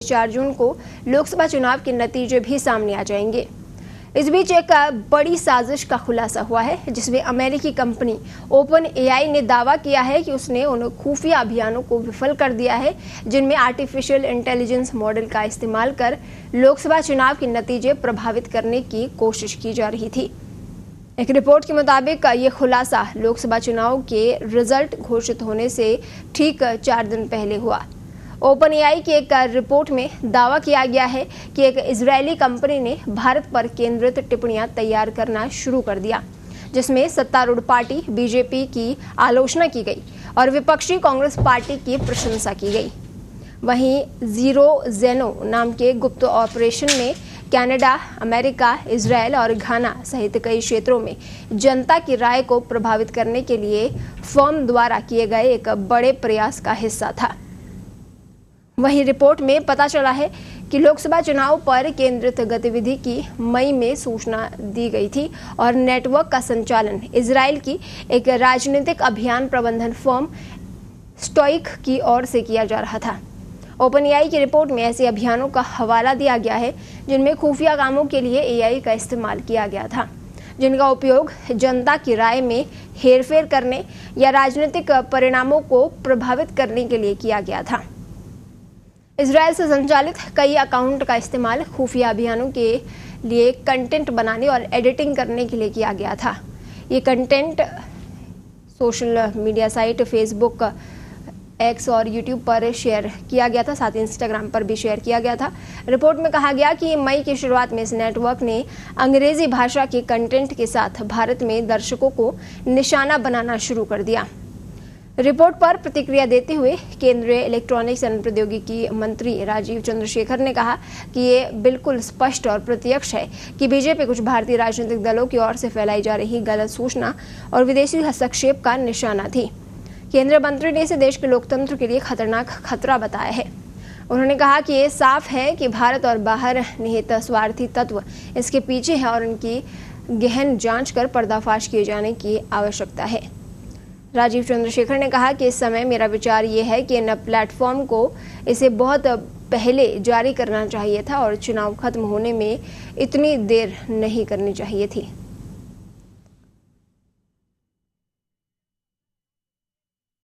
4 जून को लोकसभा चुनाव के नतीजे भी सामने आ जाएंगे। इस बीच एक बड़ी साजिश का खुलासा हुआ है, जिसमें अमेरिकी कंपनी ओपन एआई ने दावा किया है कि उसने उन खुफिया अभियानों को विफल कर दिया है जिनमें आर्टिफिशियल इंटेलिजेंस मॉडल का इस्तेमाल कर लोकसभा चुनाव के नतीजे प्रभावित करने की कोशिश की जा रही थी। एक रिपोर्ट के मुताबिक ये खुलासा लोकसभा चुनाव के रिजल्ट घोषित होने से ठीक 4 दिन पहले हुआ। ओपन एआई की एक रिपोर्ट में दावा किया गया है कि एक इजरायली कंपनी ने भारत पर केंद्रित टिप्पणियां तैयार करना शुरू कर दिया, जिसमें सत्तारूढ़ पार्टी बीजेपी की आलोचना की गई और विपक्षी कांग्रेस पार्टी की प्रशंसा की गई। वहीं जीरो जेनो नाम के गुप्त ऑपरेशन में कनाडा, अमेरिका, इजरायल और घाना सहित कई क्षेत्रों में जनता की राय को प्रभावित करने के लिए फर्म द्वारा किए गए एक बड़े प्रयास का हिस्सा था। वहीं रिपोर्ट में पता चला है कि लोकसभा चुनाव पर केंद्रित गतिविधि की मई में सूचना दी गई थी और नेटवर्क का संचालन इजरायल की एक राजनीतिक अभियान प्रबंधन फर्म स्टोइक की ओर से किया जा रहा था। ओपन एआई की रिपोर्ट में ऐसे अभियानों का हवाला दिया गया है जिनमें खुफिया कामों के लिए एआई का इस्तेमाल किया गया था, जिनका उपयोग जनता की राय में हेरफेर करने या राजनीतिक परिणामों को प्रभावित करने के लिए किया गया था। इजरायल से संचालित कई अकाउंट का इस्तेमाल खुफिया अभियानों के लिए कंटेंट बनाने और एडिटिंग करने के लिए किया गया था। ये content social media site Facebook, x और यूट्यूब पर शेयर किया गया था, साथ ही इंस्टाग्राम पर भी शेयर किया गया था। रिपोर्ट में कहा गया कि मई की शुरुआत में इस नेटवर्क ने अंग्रेजी भाषा के कंटेंट के साथ भारत में दर्शकों को निशाना बनाना शुरू कर दिया। रिपोर्ट पर प्रतिक्रिया देते हुए केंद्रीय इलेक्ट्रॉनिक्स एवं प्रौद्योगिकी मंत्री राजीव चंद्रशेखर ने कहा कि ये बिल्कुल स्पष्ट और प्रत्यक्ष है कि बीजेपी कुछ भारतीय राजनीतिक दलों की ओर से फैलाई जा रही गलत सूचना और विदेशी हस्तक्षेप का निशाना थी। केंद्रीय मंत्री ने इसे देश के लोकतंत्र के लिए खतरनाक खतरा बताया है। उन्होंने कहा कि ये साफ है कि भारत और बाहर निहित स्वार्थी तत्व इसके पीछे है और उनकी गहन जांच कर पर्दाफाश किए जाने की आवश्यकता है। राजीव चंद्रशेखर ने कहा कि इस समय मेरा विचार ये है कि इन प्लेटफॉर्म को इसे बहुत पहले जारी करना चाहिए था और चुनाव खत्म होने में इतनी देर नहीं करनी चाहिए थी।